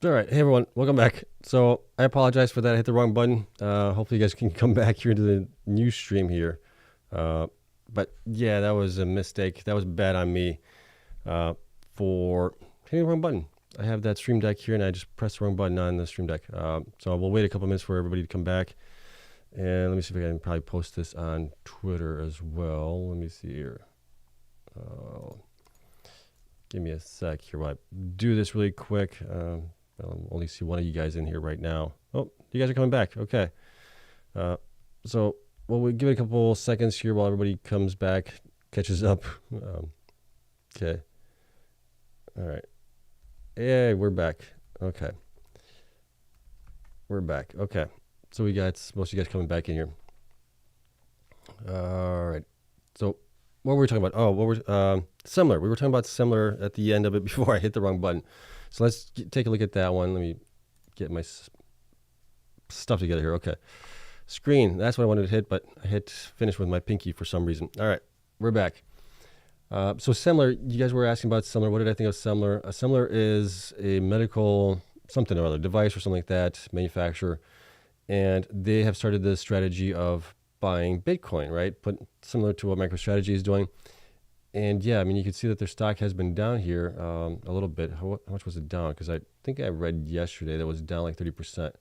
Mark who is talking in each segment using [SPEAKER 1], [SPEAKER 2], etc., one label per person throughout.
[SPEAKER 1] All right, hey everyone, welcome back. So I apologize for that. I hit the wrong button. Hopefully you guys can come back here to the new stream here. But yeah, that was a mistake. That was bad on me for hitting the wrong button. I have that stream deck here and I just pressed the wrong button on the stream deck. So we'll wait a couple minutes for everybody to come back. And let me see if I can probably post this on Twitter as well. Let me see here. Give me a sec here while I do this really quick. I'll only see one of you guys in here right now. Oh, you guys are coming back. Okay. So we'll give it a couple seconds here while everybody comes back, catches up. Okay. All right. Hey, we're back. Okay. We're back. Okay. So we got most of you guys coming back in here. All right. So what were we talking about? Oh, what were Semler. We were talking about Semler at the end of it before I hit the wrong button. So let's take a look at that one. Let me get my stuff together here. Okay. Screen. That's what I wanted to hit, but I hit finish with my pinky for some reason. All right. We're back. So Semler, you guys were asking about Semler. What did I think of Semler? Semler is a medical something or other device or something like that, manufacturer. And they have started this strategy of buying Bitcoin, right? Similar to what MicroStrategy is doing. And yeah, I mean, you can see that their stock has been down here a little bit. How much was it down? Because I think I read yesterday that it was down like 30%.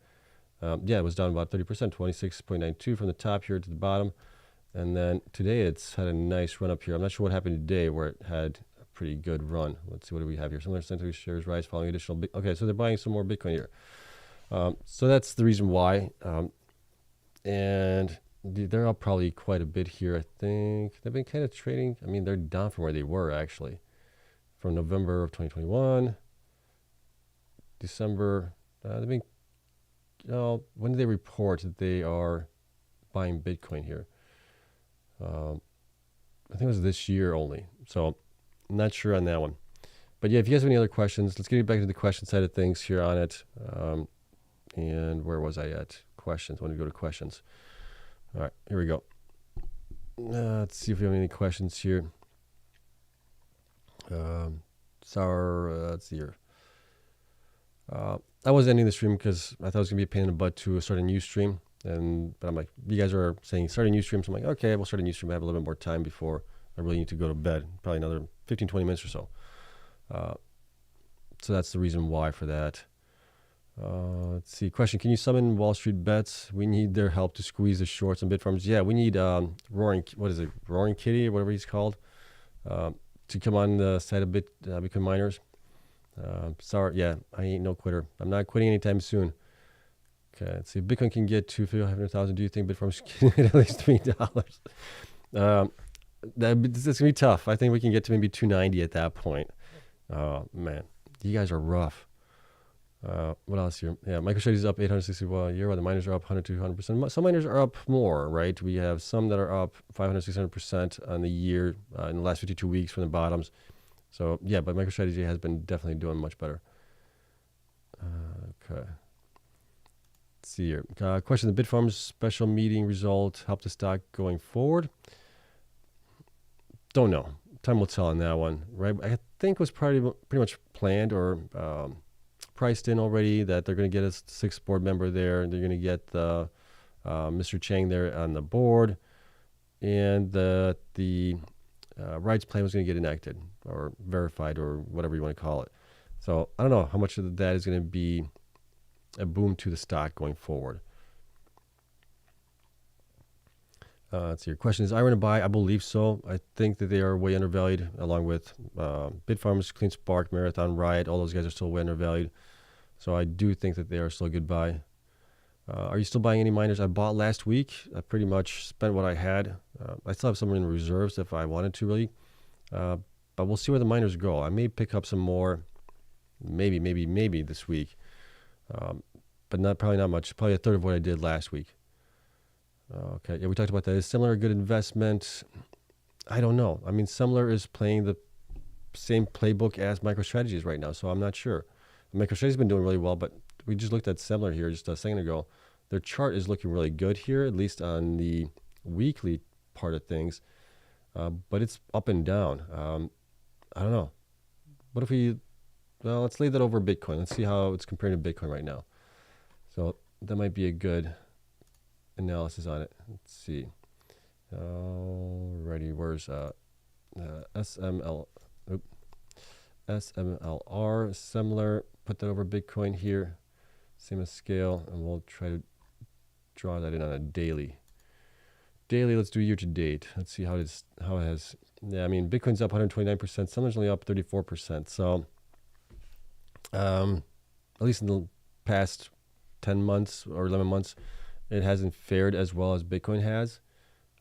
[SPEAKER 1] Yeah, it was down about 30%, 26.92 from the top here to the bottom. And then today it's had a nice run up here. I'm not sure what happened today where it had a pretty good run. Let's see, what do we have here? Some percentage shares rise following additional. Okay, so they're buying some more Bitcoin here. So that's the reason why. And they're up probably quite a bit here, I think. They've been kind of trading. I mean, they're down from where they were, actually. From November of 2021. December. They've been, when did they report that they are buying Bitcoin here? I think it was this year only. So I'm not sure on that one. But yeah, if you guys have any other questions, let's get back to the question side of things here on it. And where was I at? Questions. I want to go to questions. All right, here we go. Let's see if we have any questions here. Let's see here. I was ending the stream because I thought it was going to be a pain in the butt to start a new stream. But I'm like, you guys are saying start a new stream. So I'm like, okay, we'll start a new stream. I have a little bit more time before I really need to go to bed. Probably another 15, 20 minutes or so. So that's the reason why for that. Let's see. Question: can you summon Wall Street bets? We need their help to squeeze the shorts on Bitfarms. Yeah, we need Roaring Kitty or whatever he's called to come on the side of Bitcoin miners. Sorry, yeah, I ain't no quitter. I'm not quitting anytime soon. Okay, let's see. Bitcoin can get to 500,000. Do you think Bitfarms can get at least $3? That's gonna be tough. I think we can get to maybe 290 at that point. Oh man, you guys are rough. What else here? Yeah, MicroStrategy is up 860 a year, while the miners are up 100 to 200%. Some miners are up more, right? We have some that are up 500, 600% on the year in the last 52 weeks from the bottoms. So yeah, but MicroStrategy has been definitely doing much better. Okay. Let's see here. Question: the Bitfarms special meeting result help the stock going forward? Don't know. Time will tell on that one, right? I think it was pretty much planned or priced in already that they're going to get a 6th board member there. They're going to get the Mr. Chang there on the board, and the rights plan was going to get enacted or verified or whatever you want to call it. So I don't know how much of that is going to be a boom to the stock going forward. Let's see. Your question is IREN a buy? I believe so. I think that they are way undervalued, along with Bitfarms, Cleanspark, Marathon, Riot. All those guys are still way undervalued. So I do think that they are still a good buy. Are you still buying any miners? I bought last week. I pretty much spent what I had. I still have some in reserves if I wanted to, really. But we'll see where the miners go. I may pick up some more, maybe this week. But probably not much. Probably a third of what I did last week. Okay, yeah, we talked about that. Is Semler a good investment? I don't know. I mean, Semler is playing the same playbook as MicroStrategy is right now, so I'm not sure. MicroStrategy's been doing really well, but we just looked at Semler here just a second ago. Their chart is looking really good here, at least on the weekly part of things, but it's up and down. I don't know. What if we well, let's lay that over Bitcoin. Let's see how it's compared to Bitcoin right now. So that might be a good analysis on it. Let's see. Alrighty, where's SMLR, Semler, put that over Bitcoin here, same as scale, and we'll try to draw that in on a daily. Let's do year to date. Let's see how it has. Yeah, I mean, Bitcoin's up 129%. Semler's only up 34%. So, at least in the past 10 months or 11 months, it hasn't fared as well as Bitcoin has.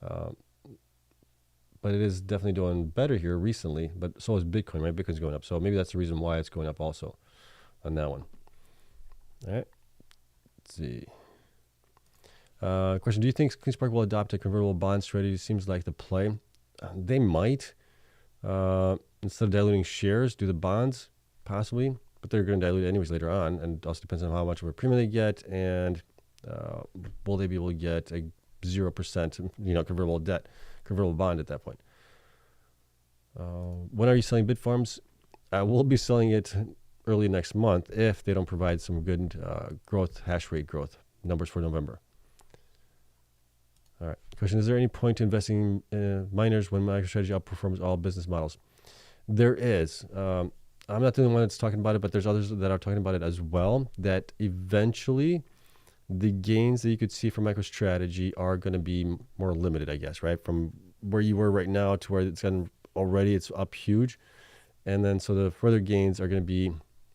[SPEAKER 1] But it is definitely doing better here recently. But so is Bitcoin, right? Bitcoin's going up. So maybe that's the reason why it's going up also on that one. All right. Let's see. Question, do you think Cleanspark will adopt a convertible bond strategy? Seems like the play. They might. Instead of diluting shares, do the bonds, possibly. But they're going to dilute it anyways later on. And it also depends on how much of a premium they get. And will they be able to get a 0% convertible bond at that point? When are you selling Bitfarms? We'll be selling it early next month if they don't provide some good hash rate growth numbers for November. All right. Question, is there any point to investing in miners when MicroStrategy outperforms all business models? There is. I'm not the only one that's talking about it, but there's others that are talking about it as well, that eventually the gains that you could see from MicroStrategy are going to be more limited, I guess, right? From where you were right now to where it's gotten already, it's up huge. And then so the further gains are going to be,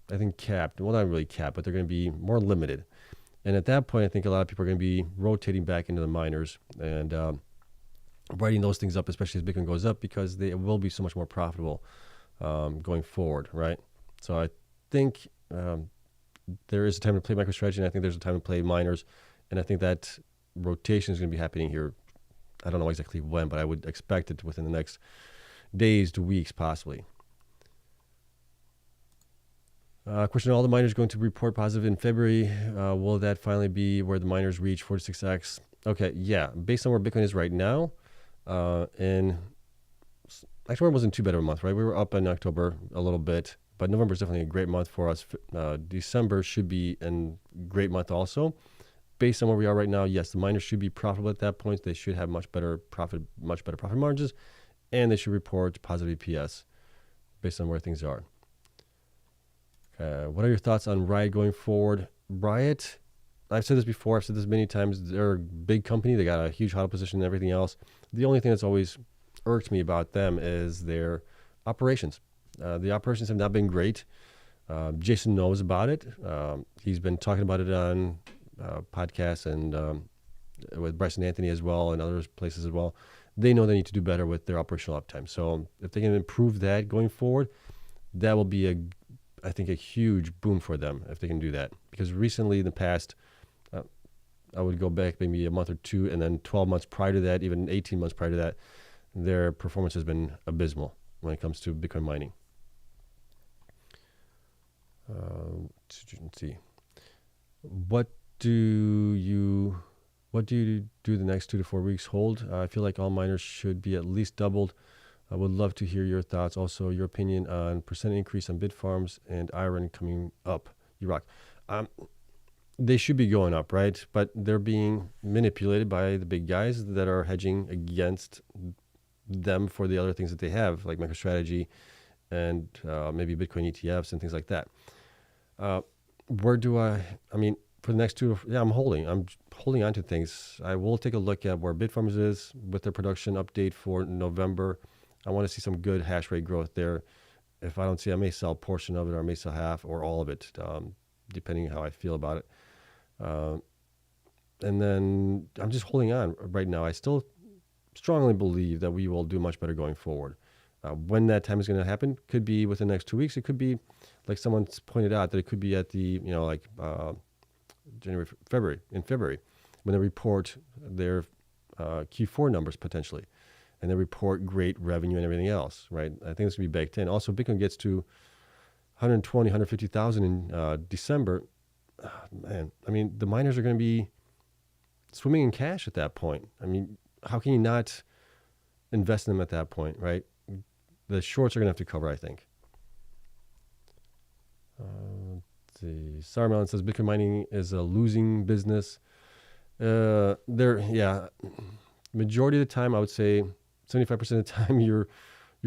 [SPEAKER 1] I think, capped. Well, not really capped, but they're going to be more limited. And at that point, I think a lot of people are going to be rotating back into the miners and writing those things up, especially as Bitcoin goes up, because they will be so much more profitable going forward, right? So I think there is a time to play MicroStrategy, and I think there's a time to play miners. And I think that rotation is going to be happening here. I don't know exactly when, but I would expect it within the next days to weeks, possibly. Question, all the miners going to report positive in February. Will that finally be where the miners reach 46x? Okay, yeah. Based on where Bitcoin is right now, in October wasn't too bad of a month, right? We were up in October a little bit, but November is definitely a great month for us. December should be a great month also. Based on where we are right now, yes, the miners should be profitable at that point. They should have much better profit margins, and they should report positive EPS based on where things are. What are your thoughts on Riot going forward? Riot, I've said this before. I've said this many times. They're a big company. They got a huge hodl position and everything else. The only thing that's always irked me about them is their operations. The operations have not been great. Jason knows about it. He's been talking about it on podcasts and with Bryson Anthony as well and other places as well. They know they need to do better with their operational uptime. So if they can improve that going forward, that will be I think a huge boom for them if they can do that. Because recently in the past, I would go back maybe a month or two, and then 12 months prior to that, even 18 months prior to that, their performance has been abysmal when it comes to Bitcoin mining. Let's see. What do you do the next 2 to 4 weeks hold? I feel like all miners should be at least doubled. I would love to hear your thoughts. Also, your opinion on percent increase on Bitfarms and IREN coming up. You rock. They should be going up, right? But they're being manipulated by the big guys that are hedging against them for the other things that they have, like MicroStrategy and maybe Bitcoin ETFs and things like that. For the next I'm holding on to things. I will take a look at where Bitfarms is with their production update for November. I want to see some good hash rate growth there. If I don't see, I may sell a portion of it, or I may sell half or all of it, depending on how I feel about it. And then I'm just holding on right now. I still strongly believe that we will do much better going forward. When that time is going to happen could be within the next 2 weeks. It could be, like someone's pointed out, that it could be at the, February, when they report their Q4 numbers potentially. And they report great revenue and everything else, right? I think it's going to be baked in. Also, Bitcoin gets to 120, 150,000 in December. Man, I mean, the miners are going to be swimming in cash at that point. I mean, how can you not invest in them at that point, right? The shorts are going to have to cover, I think. see. Sarmelon says Bitcoin mining is a losing business. Yeah. Majority of the time, I would say 75% of the time you're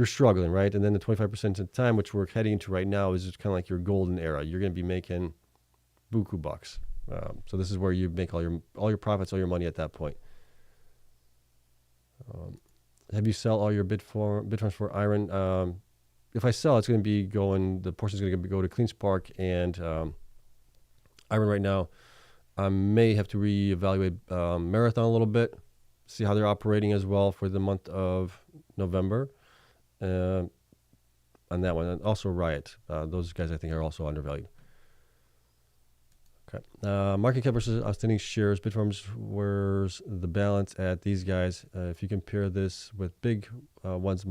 [SPEAKER 1] struggling, right? And then the 25% of the time, which we're heading into right now, is just kind of like your golden era. You're going to be making buku bucks. So this is where you make all your profits, all your money at that point. Have you sell all your Bitfarms for IREN? If I sell, it's going to be the portion is going to go to Cleanspark and IREN right now. I may have to reevaluate Marathon a little bit, see how they're operating as well for the month of November on that one. And also Riot. Those guys I think are also undervalued. Okay. Market cap versus outstanding shares. Bitfarms, where's the balance at these guys? If you compare this with big ones,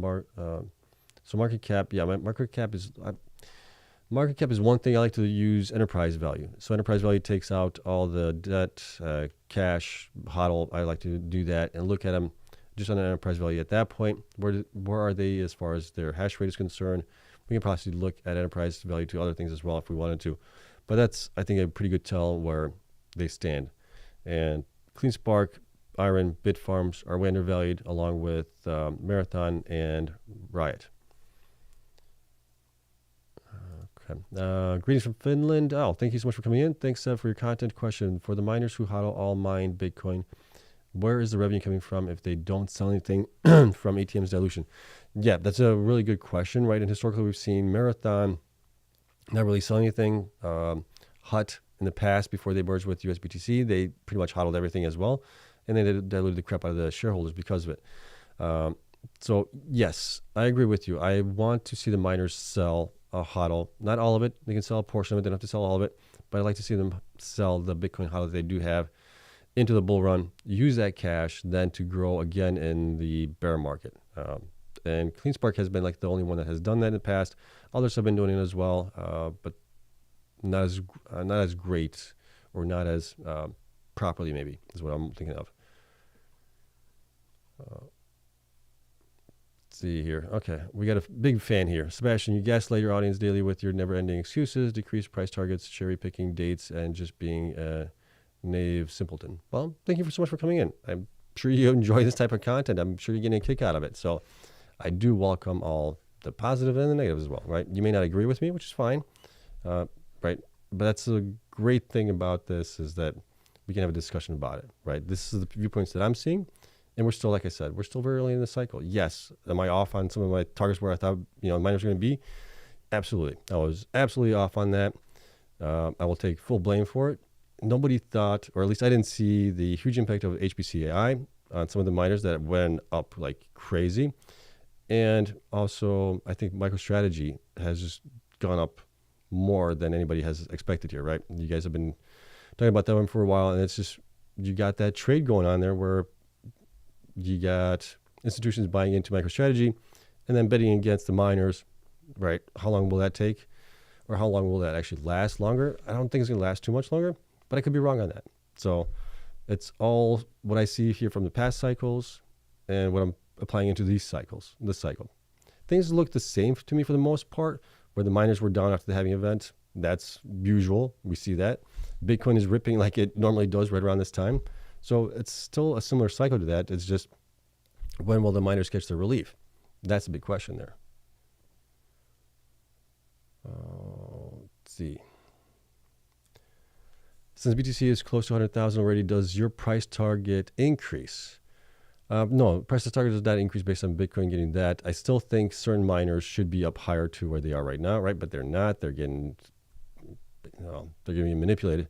[SPEAKER 1] so market cap, yeah, market cap is one thing. I like to use enterprise value. So enterprise value takes out all the debt, cash, HODL. I like to do that and look at them just on an enterprise value. At that point, where are they as far as their hash rate is concerned? We can possibly look at enterprise value to other things as well if we wanted to. But that's, I think, a pretty good tell where they stand. And Cleanspark, IREN, Bitfarms are way undervalued, along with Marathon and Riot. Okay. Greetings from Finland. Oh, thank you so much for coming in. Thanks for your content. Question: for the miners who HODL all mine Bitcoin, where is the revenue coming from if they don't sell anything from ATM's dilution? Yeah, that's a really good question, right? And historically, we've seen Marathon not really sell anything. HUT in the past, before they merged with USBTC, they pretty much HODLed everything as well, and they diluted the crap out of the shareholders because of it. So yes, I agree with you. I want to see the miners sell a HODL. Not all of it. They can sell a portion of it. They don't have to sell all of it. But I'd like to see them sell the Bitcoin HODL they do have into the bull run, use that cash then to grow again in the bear market. And Cleanspark has been like the only one that has done that in the past. Others have been doing it as well, but not as great or not as properly, maybe, is what I'm thinking of. Let's see here. Okay, we got a big fan here. Sebastian, you gaslight your audience daily with your never-ending excuses, decreased price targets, cherry-picking dates, and just being a naive simpleton. Well, thank you so much for coming in. I'm sure you enjoy this type of content. I'm sure you're getting a kick out of it. So I do welcome all the positive and the negative as well, right? You may not agree with me, which is fine, right? But that's a great thing about this, is that we can have a discussion about it, right? This is the viewpoints that I'm seeing, and we're still, like I said, we're still very early in the cycle. Yes, am I off on some of my targets where I thought, miners were going to be? Absolutely. I was absolutely off on that. I will take full blame for it. Nobody thought, or at least I didn't see the huge impact of HPCAI on some of the miners that went up like crazy. And also, I think MicroStrategy has just gone up more than anybody has expected here, right? You guys have been talking about that one for a while, and it's just, you got that trade going on there where you got institutions buying into MicroStrategy and then betting against the miners, right? How long will that take? Or how long will that actually last longer? I don't think it's going to last too much longer, but I could be wrong on that. So it's all what I see here from the past cycles and what I'm applying into this cycle. Things look the same to me for the most part, where the miners were down after the halving event. That's usual. We see that. Bitcoin is ripping like it normally does right around this time. So it's still a similar cycle to that. It's just, when will the miners catch their relief? That's a big question there. Let's see. Since BTC is close to 100,000 already, does your price target increase? No, price target does not increase based on Bitcoin getting that. I still think certain miners should be up higher to where they are right now, right? But they're not. They're getting, they're getting manipulated.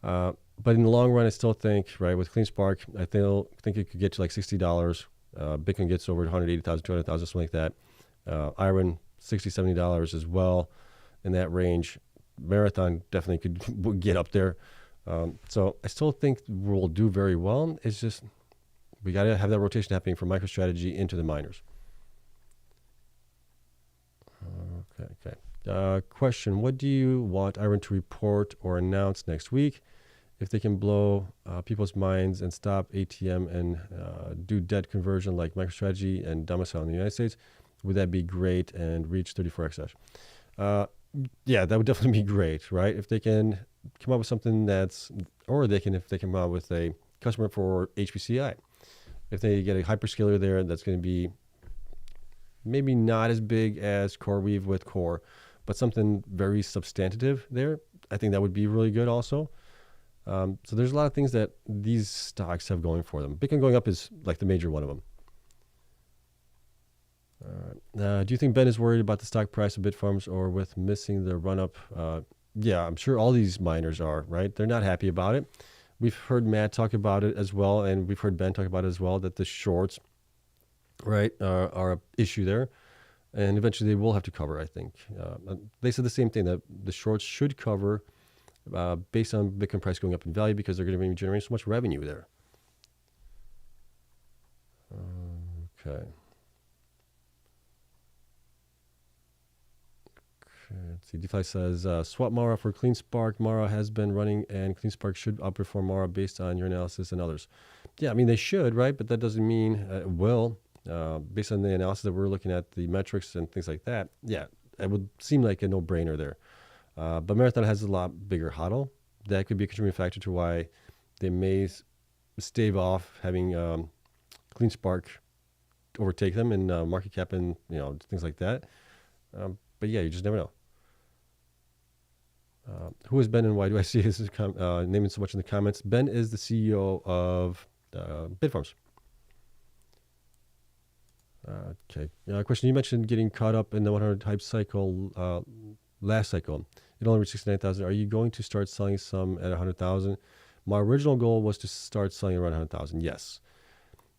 [SPEAKER 1] But in the long run, I still think, right, with Cleanspark, I think it could get to like $60. Bitcoin gets over 180,000, 200,000, something like that. IREN, $60, $70 as well, in that range. Marathon definitely could get up there. So I still think we'll do very well. It's just, we got to have that rotation happening from MicroStrategy into the miners. Okay. Question: what do you want IREN to report or announce next week? If they can blow people's minds and stop ATM and do debt conversion like MicroStrategy and domicile in the United States, would that be great and reach 34x hash? Yeah, that would definitely be great, right? If they can come up with something that's, or if they come out with a customer for HPCI, if they get a hyperscaler there that's going to be maybe not as big as CoreWeave with Core, but something very substantive there, I think that would be really good also. So there's a lot of things that these stocks have going for them. Bitcoin going up is like the major one of them. Do you think Ben is worried about the stock price of Bitfarms or with missing the run up? Yeah, I'm sure all these miners are, right? They're not happy about it. We've heard Matt talk about it as well, and we've heard Ben talk about it as well, that the shorts, right, are an issue there. And eventually they will have to cover, I think. They said the same thing, that the shorts should cover based on Bitcoin price going up in value because they're going to be generating so much revenue there. Okay. Let's see. Defi says swap Mara for Cleanspark. Mara has been running, and Cleanspark should outperform Mara based on your analysis and others. Yeah, I mean they should, right? But that doesn't mean it will. Based on the analysis that we're looking at, the metrics and things like that, yeah, it would seem like a no-brainer there. But Marathon has a lot bigger HODL. That could be a contributing factor to why they may stave off having Cleanspark overtake them in market cap and things like that. But yeah, you just never know. Who is Ben and why do I see his naming so much in the comments? Ben is the CEO of Bitfarms. Okay. Question. You mentioned getting caught up in the 100 hype cycle last cycle. It only reached 69,000. Are you going to start selling some at 100,000? My original goal was to start selling around 100,000. Yes.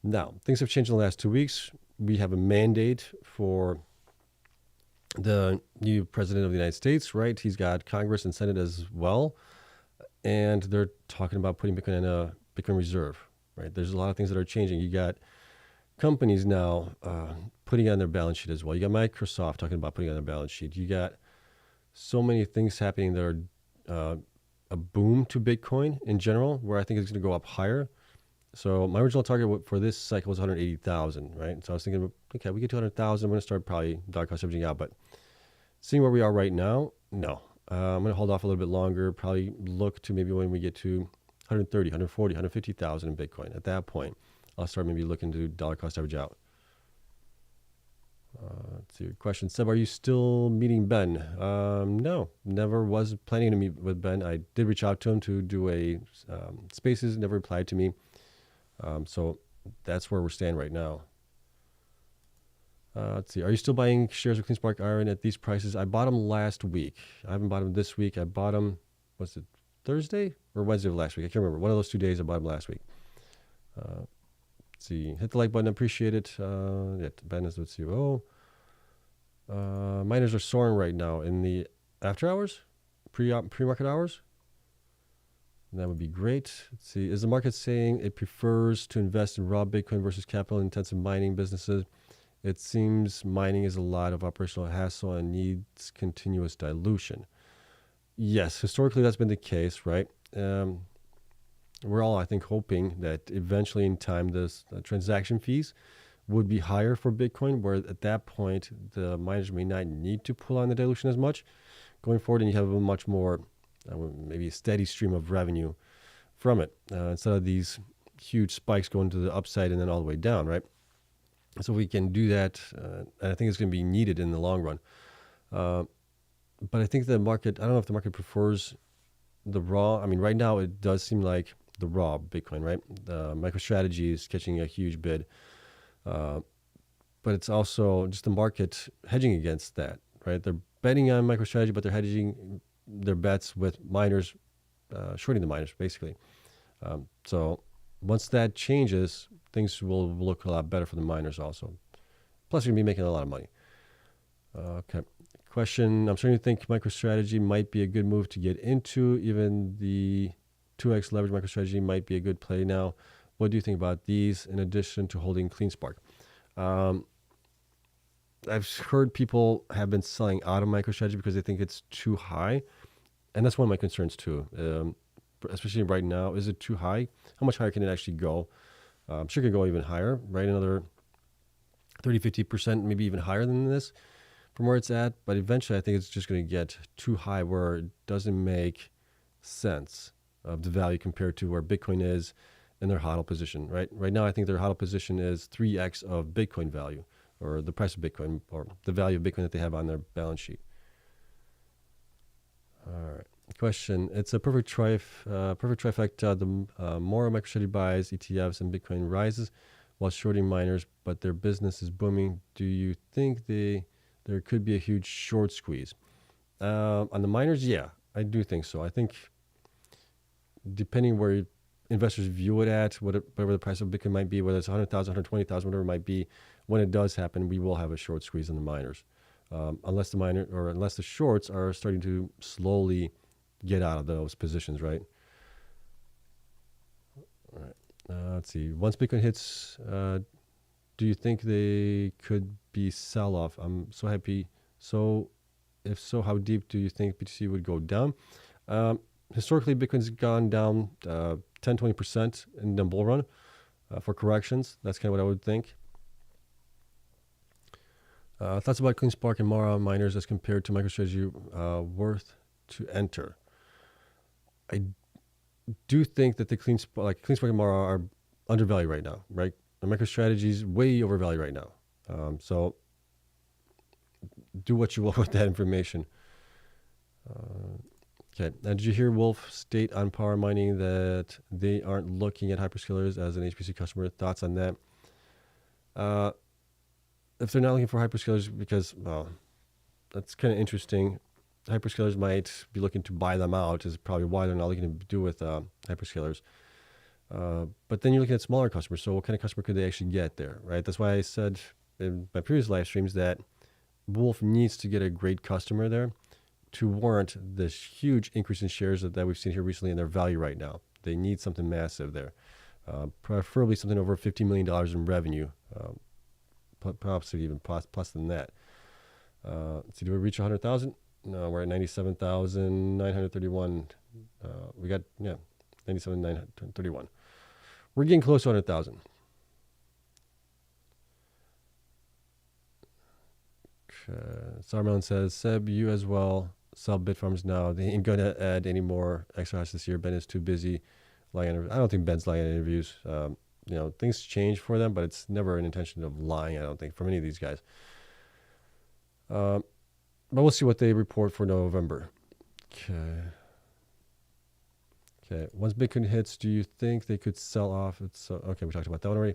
[SPEAKER 1] Now, things have changed in the last 2 weeks. We have a mandate for the new president of the United States, right? He's got Congress and Senate as well. And they're talking about putting Bitcoin in a Bitcoin reserve, right? There's a lot of things that are changing. You got companies now putting on their balance sheet as well. You got Microsoft talking about putting on their balance sheet. You got so many things happening that are a boom to Bitcoin in general, where I think it's going to go up higher. So my original target for this cycle was 180,000, right? So I was thinking, okay, we get to 100,000, I'm going to start probably dollar cost averaging out. But seeing where we are right now, no. I'm going to hold off a little bit longer, probably look to maybe when we get to 130, 140, 150,000 in Bitcoin. At that point, I'll start maybe looking to dollar cost average out. Let's see your question. Seb, are you still meeting Ben? No, never was planning to meet with Ben. I did reach out to him to do a spaces, never replied to me. So that's where we're standing right now. Let's see. Are you still buying shares of Cleanspark IREN at these prices? I bought them last week. I haven't bought them this week. I bought them, was it Thursday or Wednesday of last week? I can't remember. One of those 2 days I bought them last week. Let's see. Hit the like button. Appreciate it. Yeah, Ben is the CEO. Miners are soaring right now in the after hours, pre-market hours. That would be great. Let's see. Is the market saying it prefers to invest in raw Bitcoin versus capital-intensive mining businesses? It seems mining is a lot of operational hassle and needs continuous dilution. Yes, historically that's been the case, right? We're all, I think, hoping that eventually in time the transaction fees would be higher for Bitcoin, where at that point the miners may not need to pull on the dilution as much going forward, and you have a much more maybe a steady stream of revenue from it instead of these huge spikes going to the upside and then all the way down, right? So we can do that, and I think it's going to be needed in the long run. But I think the market, I don't know if the market prefers the raw. I mean, right now it does seem like the raw Bitcoin, right? MicroStrategy is catching a huge bid. But it's also just the market hedging against that, right? They're betting on MicroStrategy, but they're hedging their bets with miners, shorting the miners, basically. So once that changes, things will look a lot better for the miners also. Plus, you're going to be making a lot of money. Okay. Question. I'm starting to think MicroStrategy might be a good move to get into. Even the 2x leverage MicroStrategy might be a good play now. What do you think about these in addition to holding Cleanspark? I've heard people have been selling out of MicroStrategy because they think it's too high. And that's one of my concerns too. Especially right now, is it too high? How much higher can it actually go? I'm sure it could go even higher, right? Another 30, 50%, maybe even higher than this from where it's at, but eventually I think it's just going to get too high where it doesn't make sense of the value compared to where Bitcoin is in their HODL position, right? Right now, I think their HODL position is 3x of Bitcoin value, or the price of Bitcoin, or the value of Bitcoin that they have on their balance sheet. All right. Question. It's a perfect trifecta. The more MicroStrategy buys ETFs and Bitcoin rises while shorting miners, but their business is booming. Do you think there could be a huge short squeeze? On the miners, yeah, I do think so. I think depending where investors view it at, whatever the price of Bitcoin might be, whether it's 100,000, 120,000, whatever it might be, when it does happen, we will have a short squeeze on the miners. Unless the shorts are starting to slowly get out of those positions, right? All right. Let's see. Once Bitcoin hits, do you think they could be sell-off? I'm so happy. So, if so, how deep do you think BTC would go down? Historically, Bitcoin's gone down 10-20% in the bull run for corrections. That's kind of what I would think. Thoughts about Cleanspark and Mara miners as compared to MicroStrategy worth to enter. I do think that the Cleanspark and Mara are undervalued right now, right? The MicroStrategy is way overvalued right now. So do what you will with that information. Okay. Now, did you hear Wolf state on Power Mining that they aren't looking at hyperscalers as an HPC customer? Thoughts on that? If they're not looking for hyperscalers, because, well, that's kind of interesting. Hyperscalers might be looking to buy them out, is probably why they're not looking to do with hyperscalers. But then you're looking at smaller customers. So what kind of customer could they actually get there, right? That's why I said in my previous live streams that Wolf needs to get a great customer there to warrant this huge increase in shares that we've seen here recently in their value right now. They need something massive there, preferably something over $50 million in revenue, possibly even plus than that. Let's see, do we reach 100,000? No, we're at 97,931. We got, 97,931. We're getting close to 100,000. Sarmelon says, Seb, you as well sell Bitfarms now. They ain't going to add any more extra hash this year. Ben is too busy lying on. I don't think Ben's lying on interviews. Things change for them, but it's never an intention of lying, I don't think, from any of these guys. But we'll see what they report for November. Okay. Once Bitcoin hits, do you think they could sell off? Okay, we talked about that one already.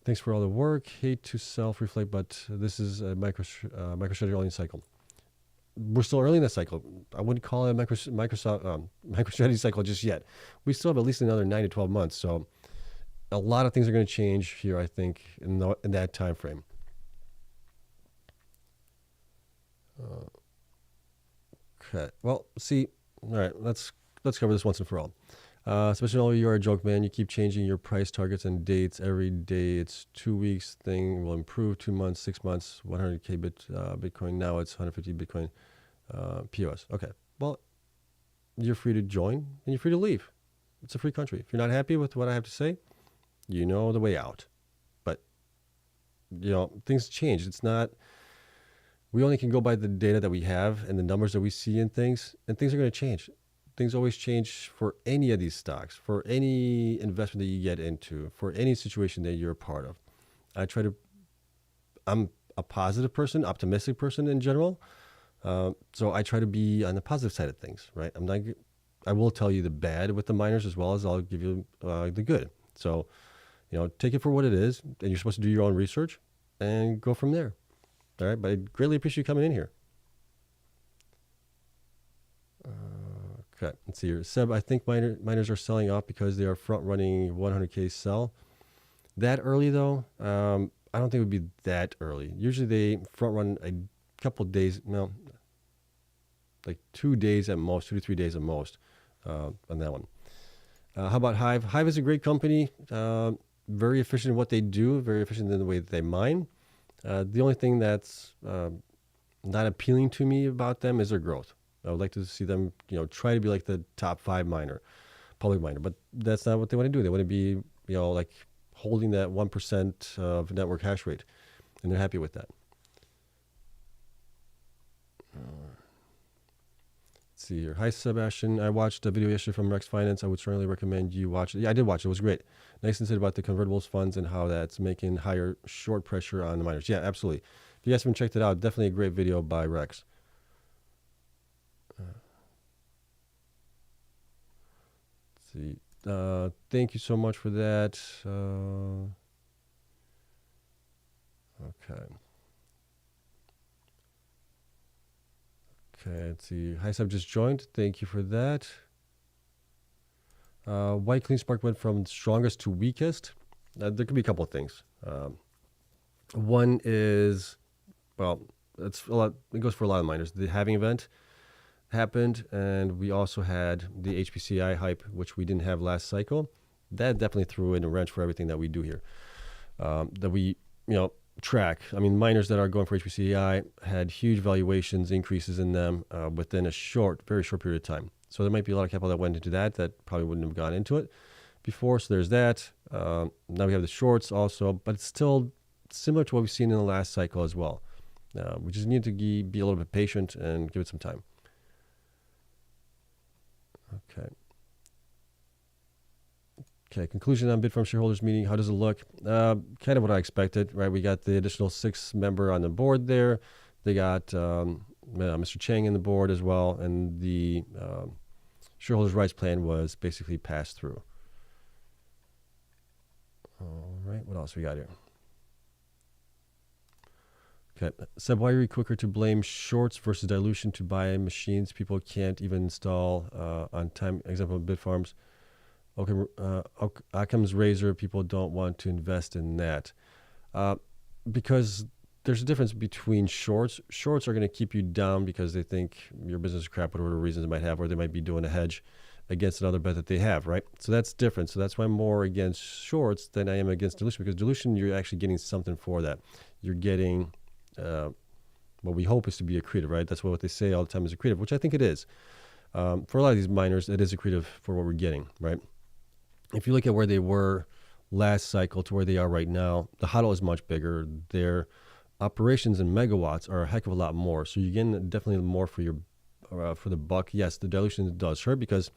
[SPEAKER 1] Thanks for all the work. Hate to self-reflect, but this is a MicroStrategy only cycle. We're still early in that cycle. I wouldn't call it a MicroStrategy cycle just yet. We still have at least another 9 to 12 months. So a lot of things are going to change here, I think, in that time frame. Okay. Well, see. All right. Let's cover this once and for all. Especially you are a joke, man. You keep changing your price targets and dates every day. It's 2 weeks thing will improve, 2 months, 6 months, 100k Bitcoin. Now it's 150 Bitcoin POS. Okay. Well, you're free to join and you're free to leave. It's a free country. If you're not happy with what I have to say, you know the way out. But, things change. It's not, we only can go by the data that we have and the numbers that we see in things, and things are going to change. Things always change for any of these stocks, for any investment that you get into, for any situation that you're a part of. I'm a positive person, optimistic person in general. So I try to be on the positive side of things, right? I will tell you the bad with the miners as well as I'll give you the good. So, take it for what it is, and you're supposed to do your own research and go from there. All right. But I greatly appreciate you coming in here. Okay, let's see here. Seb, I think miners are selling off because they are front-running 100k sell. That early, though, I don't think it would be that early. Usually they front-run a couple of days, like 2 days at most, 2 to 3 days at most on that one. How about Hive? Hive is a great company, very efficient in what they do, very efficient in the way that they mine. The only thing that's not appealing to me about them is their growth. I would like to see them, try to be like the top 5 public miner, but that's not what they want to do. They want to be, like holding that 1% of network hash rate. and they're happy with that. Let's see here. Hi, Sebastian. I watched a video yesterday from Rex Finance. I would strongly recommend you watch it. Yeah, I did watch it. It was great. Nice and said about the convertibles funds and how that's making higher short pressure on the miners. Yeah, absolutely. If you guys haven't checked it out, definitely a great video by Rex. Let's see. Thank you so much for that. Okay. Okay, let's see. Hi, Seb just joined. Thank you for that. Why Cleanspark went from strongest to weakest? There could be a couple of things. One is, well, it's a lot. It goes for a lot of miners. The halving event happened, and we also had the HPCI hype, which we didn't have last cycle. That definitely threw in a wrench for everything that we do here. That we, track. I mean, miners that are going for HPCI had huge valuations increases in them within a very short period of time. So there might be a lot of capital that went into that probably wouldn't have gone into it before. So there's that. Now we have the shorts also, but it's still similar to what we've seen in the last cycle as well. We just need to be a little bit patient and give it some time. Okay, conclusion on Bitfarms shareholders meeting. How does it look? Kind of what I expected, right? We got the additional 6 member on the board there. They got Mr. Chang in the board as well, and the shareholders' rights plan was basically passed through. All right, what else we got here? Okay, Seb, why are we quicker to blame shorts versus dilution to buy machines people can't even install on time? Example, Bitfarms. Okay, Occam's razor, people don't want to invest in that because there's a difference between shorts. Shorts are going to keep you down because they think your business is crap, whatever reasons they might have, or they might be doing a hedge against another bet that they have, right? So that's different. So that's why I'm more against shorts than I am against dilution, because dilution, you're actually getting something for that. You're getting what we hope is to be accretive, right? That's what they say all the time is accretive, which I think it is. For a lot of these miners, it is accretive for what we're getting, right? If you look at where they were last cycle to where they are right now, the HODL is much bigger. Their operations in megawatts are a heck of a lot more. So you're getting definitely more for your for the buck. Yes, the dilution does hurt because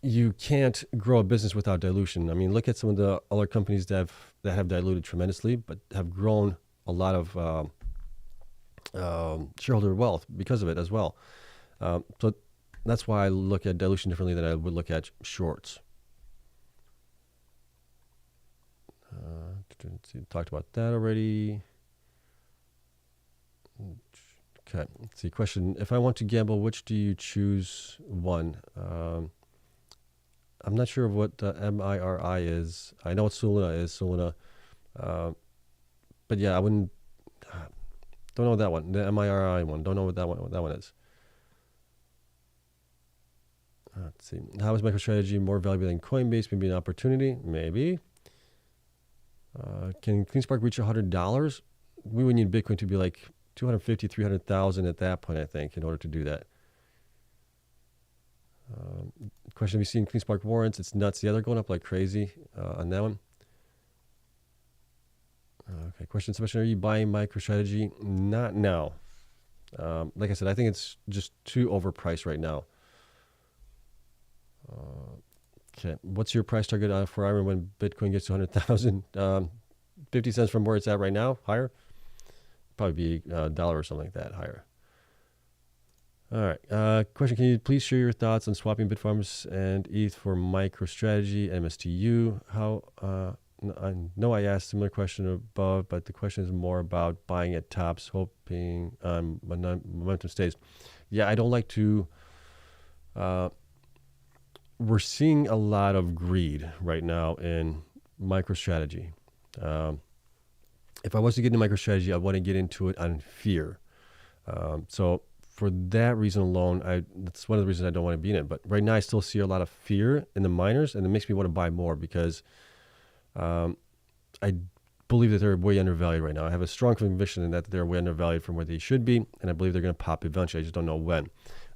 [SPEAKER 1] you can't grow a business without dilution. I mean, look at some of the other companies that have diluted tremendously, but have grown a lot of shareholder wealth because of it as well. So that's why I look at dilution differently than I would look at shorts. Talked about that already. Okay, let's see. Question: if I want to gamble, which do you choose? One. I'm not sure of what MIRI is. I know what Soluna is. Soluna, but yeah, I wouldn't. Don't know what that one. The MIRI one. Don't know what that one is. Let's see. How is MicroStrategy more valuable than Coinbase? Maybe an opportunity. Maybe. Can Cleanspark reach $100? We would need Bitcoin to be like 250, 300,000 at that point, I think, in order to do that. Question: have you seen Cleanspark warrants? It's nuts. Yeah, they're going up like crazy on that one. Okay. Question: Sebastian, are you buying MicroStrategy? Not now. Like I said, I think it's just too overpriced right now. Okay. What's your price target for IREN when Bitcoin gets to 100,000? 50 cents from where it's at right now? Higher? Probably be $1 or something like that. Higher. All right. Question: can you please share your thoughts on swapping Bitfarms and ETH for MicroStrategy and MSTU? How? I know I asked a similar question above, but the question is more about buying at tops, hoping momentum stays. Yeah, I don't like to. We're seeing a lot of greed right now in MicroStrategy. If I was to get into MicroStrategy, I want to get into it on fear. So for that reason alone, that's one of the reasons I don't want to be in it. But right now, I still see a lot of fear in the miners, and it makes me want to buy more because I believe that they're way undervalued right now. I have a strong conviction in that they're way undervalued from where they should be, and I believe they're going to pop eventually. I just don't know when.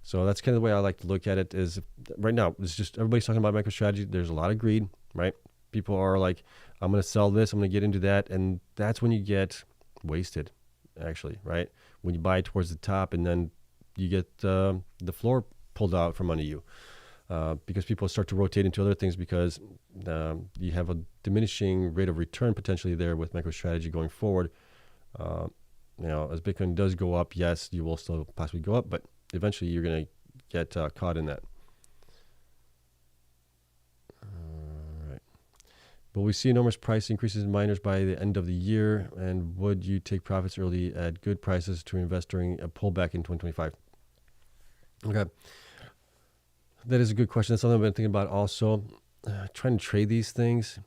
[SPEAKER 1] So that's kind of the way I like to look at it. Is right now it's just everybody's talking about MicroStrategy. There's a lot of greed, right? People are like, I'm going to sell this, I'm going to get into that. And that's when you get wasted, actually, right? When you buy towards the top and then you get the floor pulled out from under you because people start to rotate into other things because you have a diminishing rate of return potentially there with MicroStrategy going forward. As Bitcoin does go up, yes, you will still possibly go up, but eventually you're going to get caught in that. Will we see enormous price increases in miners by the end of the year? And would you take profits early at good prices to invest during a pullback in 2025? Okay. That is a good question. That's something I've been thinking about also. Trying to trade these things.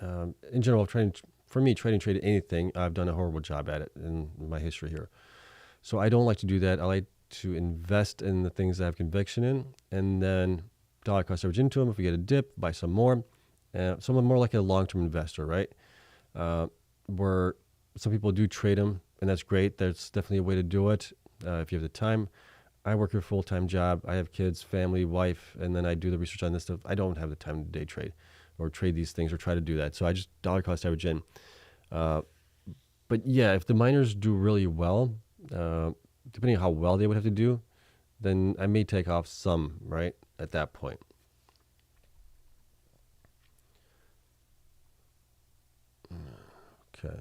[SPEAKER 1] In general, trading anything, I've done a horrible job at it in my history here. So I don't like to do that. I like to invest in the things I have conviction in and then dollar cost average into them. If we get a dip, buy some more. So I'm more like a long-term investor, right? Where some people do trade them, and that's great. That's definitely a way to do it if you have the time. I work a full-time job. I have kids, family, wife, and then I do the research on this stuff. I don't have the time to day trade or trade these things or try to do that. So I just dollar cost average in. But yeah, if the miners do really well, depending on how well they would have to do, then I may take off some, right, at that point. Okay.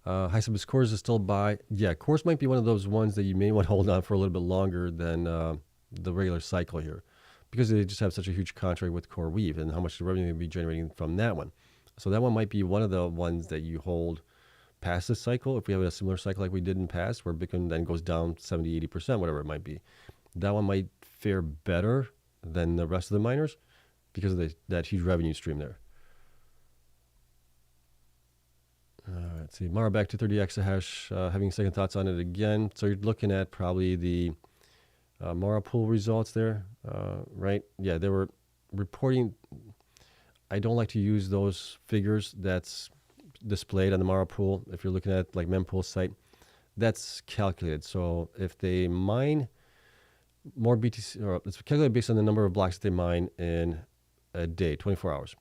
[SPEAKER 1] Hi, so is CORZ still buy? Yeah, CORZ might be one of those ones that you may want to hold on for a little bit longer than the regular cycle here because they just have such a huge contract with CoreWeave and how much revenue they'll be generating from that one. So that one might be one of the ones that you hold past this cycle. If we have a similar cycle like we did in the past where Bitcoin then goes down 70, 80%, whatever it might be, that one might fare better than the rest of the miners because of that huge revenue stream there. Let's see, Mara back to 30 exahash, having second thoughts on it again. So you're looking at probably the Mara pool results there, right? Yeah, they were reporting. I don't like to use those figures that's displayed on the Mara pool. If you're looking at like mempool site, that's calculated. So if they mine more BTC, or it's calculated based on the number of blocks that they mine in a day, 24 hours.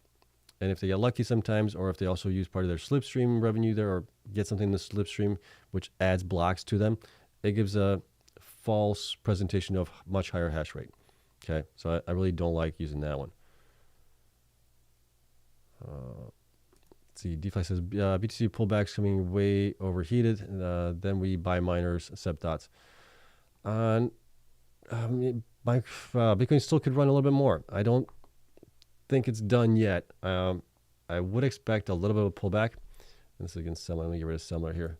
[SPEAKER 1] And if they get lucky sometimes, or if they also use part of their slipstream revenue there, or get something in the slipstream, which adds blocks to them, it gives a false presentation of much higher hash rate. Okay, so I really don't like using that one. Let's see, DeFi says BTC pullbacks coming way overheated. Then we buy miners, thoughts. Bitcoin still could run a little bit more. I don't think it's done yet. I would expect a little bit of a pullback. And this is against Semler. Let me get rid of Semler here.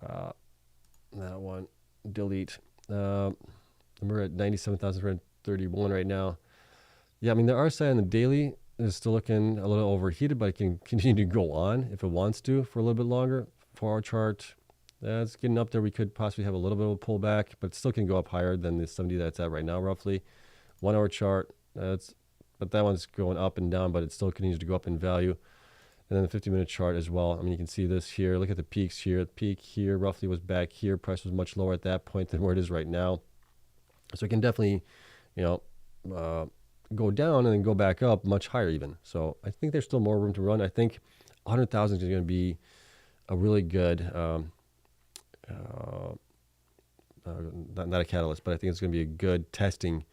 [SPEAKER 1] That one, delete. We're at 97,331 right now. Yeah, I mean, the RSI on the daily is still looking a little overheated, but it can continue to go on if it wants to for a little bit longer. 4-hour chart, it's getting up there. We could possibly have a little bit of a pullback, but it still can go up higher than the 70 that's at right now, roughly. 1-hour chart, but that one's going up and down, but it still continues to go up in value. And then the 50-minute chart as well. I mean, you can see this here. Look at the peaks here. The peak here roughly was back here. Price was much lower at that point than where it is right now. So it can definitely, go down and then go back up much higher even. So I think there's still more room to run. I think 100,000 is going to be a really good, not a catalyst, but I think it's going to be a good testing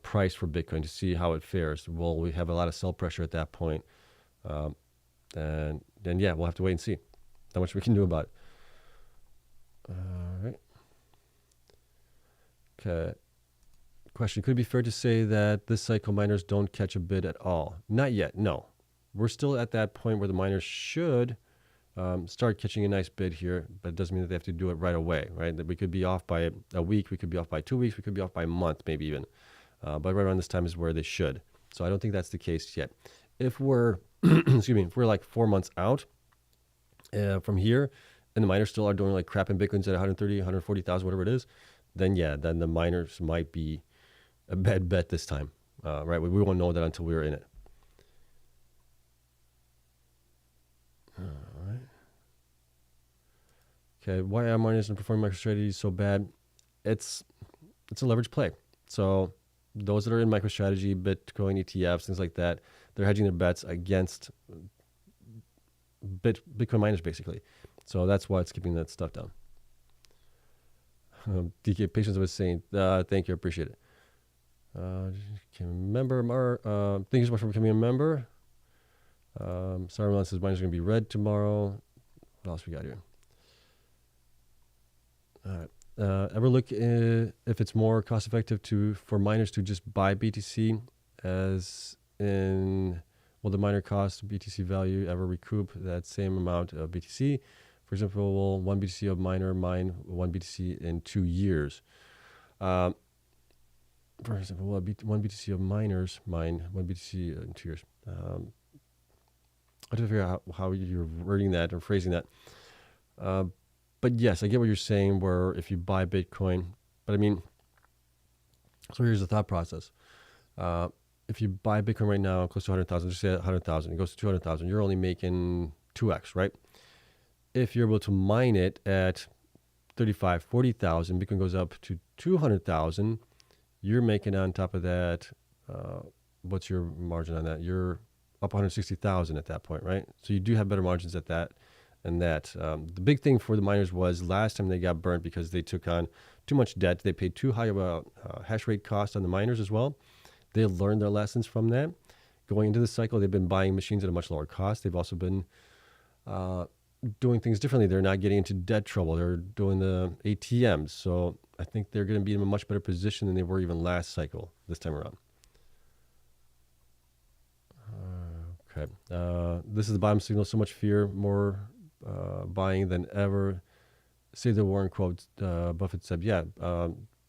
[SPEAKER 1] price for Bitcoin to see how it fares. Will we have a lot of sell pressure at that point? And then, yeah, we'll have to wait and see how much we can do about it. All right. Okay. Question. Could it be fair to say that this cycle miners don't catch a bid at all? Not yet, no. We're still at that point where the miners should start catching a nice bid here, but it doesn't mean that they have to do it right away, right? That we could be off by a week, we could be off by 2 weeks, we could be off by a month, maybe even. But right around this time is where they should. So I don't think that's the case yet. If we're, if we're like 4 months out from here, and the miners still are doing like crap in Bitcoins at 130, 140,000, whatever it is, then yeah, then the miners might be a bad bet this time, right? We won't know that until we're in it. All right. Okay, why are miners and performing MicroStrategy so bad? It's a leverage play. So those that are in MicroStrategy, Bitcoin, ETFs, things like that, they're hedging their bets against Bitcoin miners, basically. So that's why it's keeping that stuff down. DK Patience was saying, thank you, I appreciate it. Can't remember. Thank you so much for becoming a member. Saruman says miners are going to be red tomorrow. What else we got here? All right. Ever look if it's more cost effective for miners to just buy BTC, as in will the miner cost BTC value ever recoup that same amount of BTC? For example, will 1 BTC of miner mine 1 BTC in 2 years? For example, will 1 BTC of miners mine 1 BTC in 2 years? I have to figure out how you're wording that or phrasing that. But yes, I get what you're saying, where if you buy Bitcoin, but I mean, so here's the thought process. If you buy Bitcoin right now, close to 100,000, just say 100,000, it goes to 200,000, you're only making 2x, right? If you're able to mine it at 35, 40,000, Bitcoin goes up to 200,000, you're making on top of that, what's your margin on that? You're up 160,000 at that point, right? So you do have better margins at that. And that the big thing for the miners was last time they got burnt because they took on too much debt. They paid too high of a hash rate cost on the miners as well. They learned their lessons from that. Going into the cycle, they've been buying machines at a much lower cost. They've also been doing things differently. They're not getting into debt trouble. They're doing the ATMs. So I think they're going to be in a much better position than they were even last cycle this time around. Okay. This is the bottom signal. So much fear, more buying than ever. Say the Warren quote. Buffett said, "Yeah,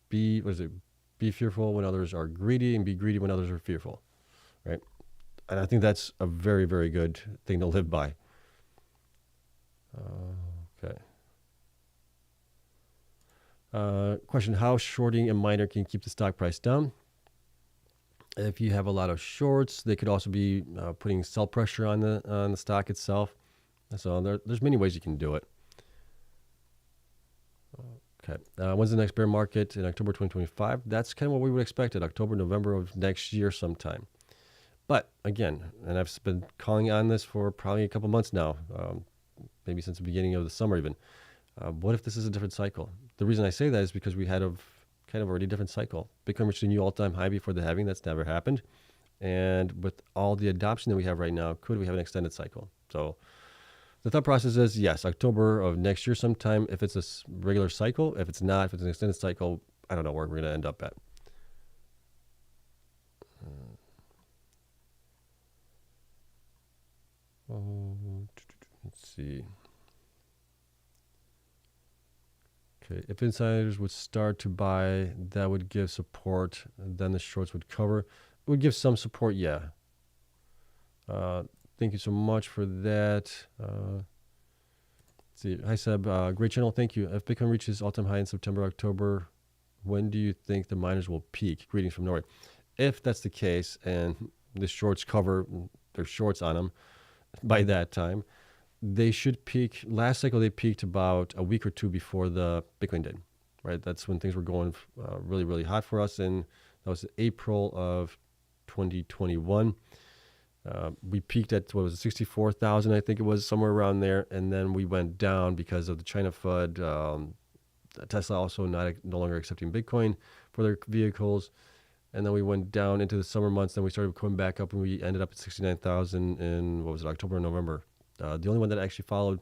[SPEAKER 1] be fearful when others are greedy, and be greedy when others are fearful." Right, and I think that's a very, very good thing to live by. Okay. Question: how shorting a miner can keep the stock price down? If you have a lot of shorts, they could also be putting sell pressure on the stock itself. So there's many ways you can do it. Okay. When's the next bear market? In October 2025? That's kind of what we would expect at October, November of next year sometime. But again, and I've been calling on this for probably a couple months now, maybe since the beginning of the summer even. What if this is a different cycle? The reason I say that is because we had a kind of already different cycle. Bitcoin reached a new all-time high before the halving. That's never happened. And with all the adoption that we have right now, could we have an extended cycle? So the thought process is, yes, October of next year sometime, if it's a regular cycle. If it's not, if it's an extended cycle, I don't know where we're going to end up at. Let's see. Okay, if insiders would start to buy, that would give support, then the shorts would cover. It would give some support, yeah. Thank you so much for that. Let's see. Hi, Seb. Great channel. Thank you. If Bitcoin reaches all-time high in September, October, when do you think the miners will peak? Greetings from Norway. If that's the case and the shorts cover, there's shorts on them by that time, they should peak. Last cycle, they peaked about a week or two before the Bitcoin did, right? That's when things were going really, really hot for us. And that was April of 2021. We peaked at, what was it, 64,000, I think it was, somewhere around there. And then we went down because of the China FUD. Tesla also no longer accepting Bitcoin for their vehicles. And then we went down into the summer months. Then we started coming back up and we ended up at 69,000 in, what was it, October and November. The only one that actually followed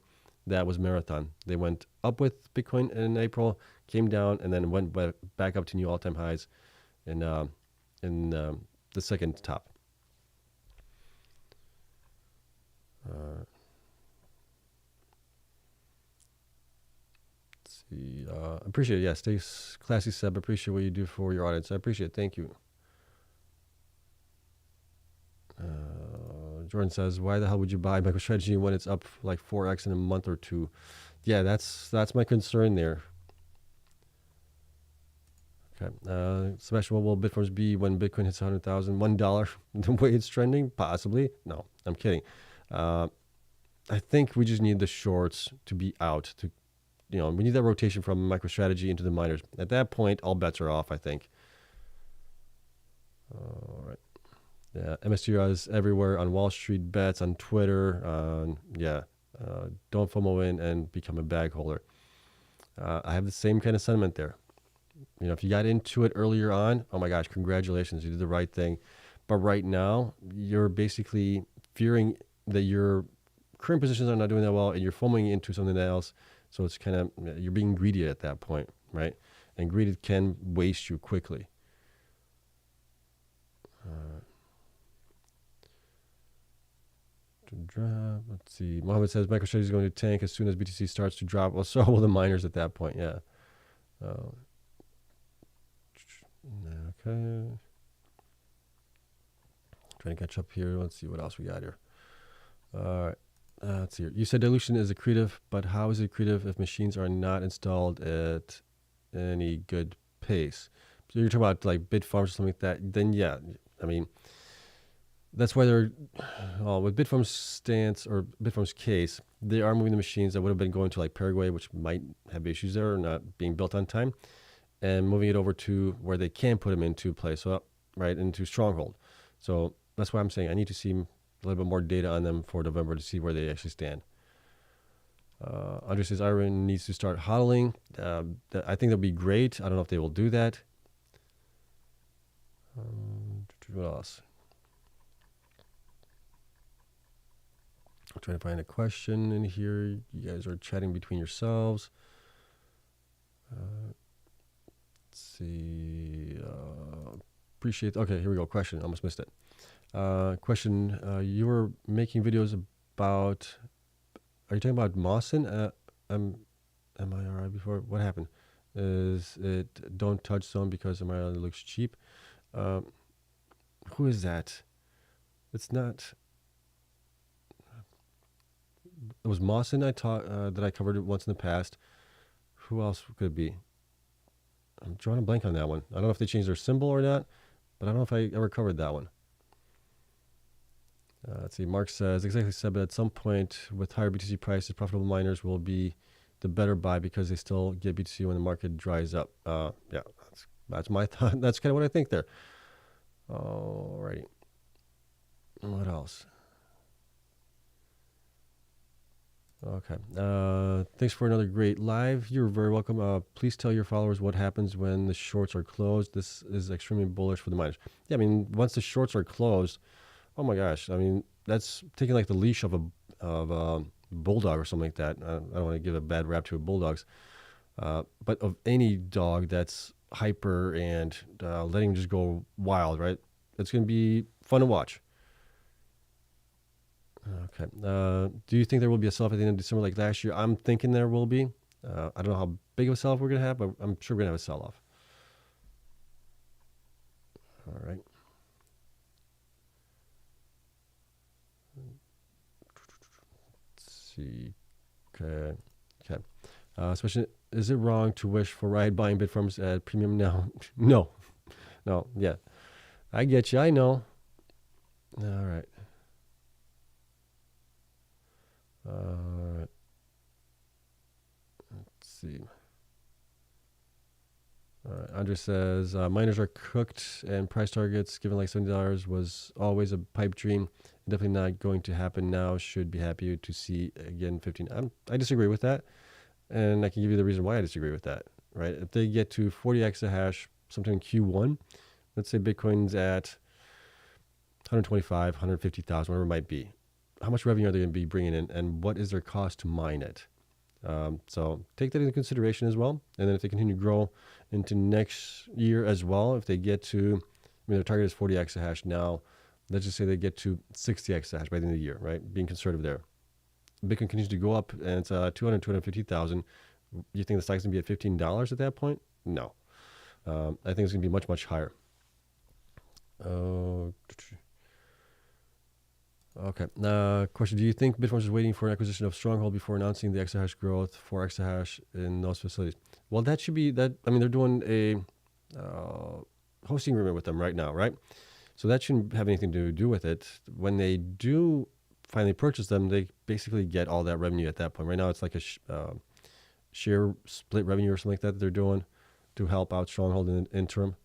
[SPEAKER 1] that was Marathon. They went up with Bitcoin in April, came down, and then went back up to new all-time highs in the second top. Let's see. Appreciate it. Yeah, stay classy, Seb. Appreciate what you do for your audience. I appreciate it. Thank you. Jordan says, why the hell would you buy MicroStrategy when it's up like 4x in a month or two? Yeah, that's my concern there. Okay. Sebastian, what will Bitfarms be when Bitcoin hits 100,000? $1 the way it's trending? Possibly. No, I'm kidding. I think we just need the shorts to be out. We need that rotation from MicroStrategy into the miners. At that point, all bets are off, I think. All right. Yeah, MSTR is everywhere on Wall Street bets, on Twitter. Don't FOMO in and become a bag holder. I have the same kind of sentiment there. You know, if you got into it earlier on, oh my gosh, congratulations, you did the right thing. But right now, you're basically fearing that your current positions are not doing that well, and you're FOMOing into something else. So it's kind of, you're being greedy at that point, right? And greed can waste you quickly. To drop, let's see. Mohammed says MicroStrategy is going to tank as soon as BTC starts to drop. Well, so will the miners at that point, yeah. Okay. Trying to catch up here. Let's see what else we got here. All right. Let's see here. You said dilution is accretive, but how is it accretive if machines are not installed at any good pace? So you're talking about like Bitfarms or something like that. Then yeah, I mean, that's why they're, well, with Bitfarms stance or Bitfarms case, they are moving the machines that would have been going to like Paraguay, which might have issues there or not being built on time, and moving it over to where they can put them into place, so right into Stronghold. So that's why I'm saying I need to see a little bit more data on them for November to see where they actually stand. Andre says IREN needs to start hodling. I think that'd be great. I don't know if they will do that. What else? I'm trying to find a question in here. You guys are chatting between yourselves. Let's see. Appreciate. Okay, here we go. Question. Almost missed it. Question. You were making videos about. Are you talking about Mawson? MIRI before? What happened? Is it don't touch zone because MIRI looks cheap? Who is that? It's not. It was Mawson that I covered it once in the past. Who else could it be? I'm drawing a blank on that one. I don't know if they changed their symbol or not, but I don't know if I ever covered that one. Let's see. Mark says, exactly said, but at some point with higher BTC prices, profitable miners will be the better buy because they still get BTC when the market dries up. Yeah, that's my thought. That's kind of what I think there. Alrighty. What else? Okay. Thanks for another great live. You're very welcome. Please tell your followers what happens when the shorts are closed. This is extremely bullish for the miners. Yeah, I mean, once the shorts are closed, oh my gosh. I mean, that's taking like the leash of a bulldog or something like that. I don't want to give a bad rap to bulldogs, but of any dog that's hyper and letting them just go wild, right? It's going to be fun to watch. Okay. Do you think there will be a sell-off at the end of December like last year? I'm thinking there will be. I don't know how big of a sell-off we're going to have, but I'm sure we're going to have a sell-off. All right. Let's see. Okay. Okay. Especially, is it wrong to wish for Riot buying Bitfarms at premium now? No. No. Yeah. I get you. I know. All right. Let's see. All right. Andre says miners are cooked and price targets given like $70 was always a pipe dream. Definitely not going to happen now. Should be happy to see again 15. I disagree with that, and I can give you the reason why I disagree with that. Right? If they get to 40 exahash sometime in Q1, let's say Bitcoin's at 125, 150,000, whatever it might be. How much revenue are they going to be bringing in, and what is their cost to mine it? So take that into consideration as well. And then if they continue to grow into next year as well, if they get to, I mean, their target is 40 exahash now. Let's just say they get to 60 exahash by the end of the year, right? Being conservative there. Bitcoin continues to go up, and it's 250,000. You think the stock's going to be at $15 at that point? No. I think it's going to be much, much higher. Okay. Question: do you think Bitfarms is waiting for an acquisition of Stronghold before announcing the exahash growth for exahash in those facilities? Well, that should be that. I mean, they're doing a hosting agreement with them right now, right? So that shouldn't have anything to do with it. When they do finally purchase them, they basically get all that revenue at that point. Right now, it's like a share split revenue or something like that they're doing to help out Stronghold in the interim.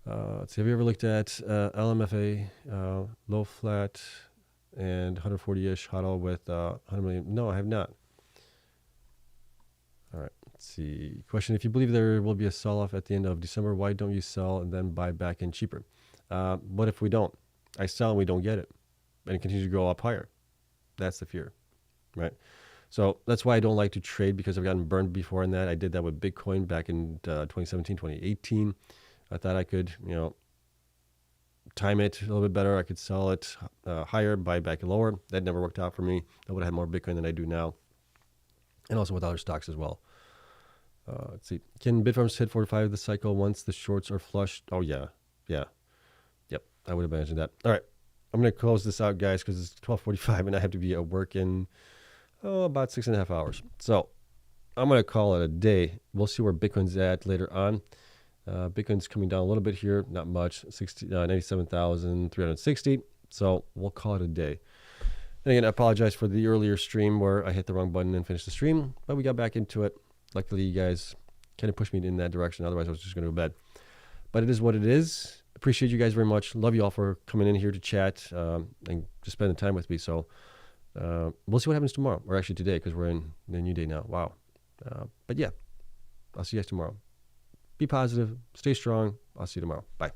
[SPEAKER 1] Let's see. Have you ever looked at LMFA, low flat, and 140-ish HODL with 100 million? No, I have not. All right. Let's see. Question: if you believe there will be a sell-off at the end of December, why don't you sell and then buy back in cheaper? What if we don't? I sell and we don't get it, and it continues to go up higher. That's the fear, right? So that's why I don't like to trade, because I've gotten burned before in that. I did that with Bitcoin back in 2017, 2018. I thought I could, time it a little bit better. I could sell it higher, buy back lower. That never worked out for me. I would have had more Bitcoin than I do now. And also with other stocks as well. Let's see. Can Bitfarms hit 45 this cycle once the shorts are flushed? Oh, yeah. Yeah. Yep. I would have mentioned that. All right. I'm going to close this out, guys, because it's 12:45 and I have to be at work in about 6.5 hours. So I'm going to call it a day. We'll see where Bitcoin's at later on. Bitcoin's coming down a little bit here, not much, 97,360. So we'll call it a day. And again, I apologize for the earlier stream where I hit the wrong button and finished the stream, but we got back into it. Luckily, you guys kind of pushed me in that direction. Otherwise, I was just going to go to bed. But it is what it is. Appreciate you guys very much. Love you all for coming in here to chat and just spending time with me. So we'll see what happens tomorrow, or actually today, because we're in a new day now. Wow. But yeah, I'll see you guys tomorrow. Be positive. Stay strong. I'll see you tomorrow. Bye.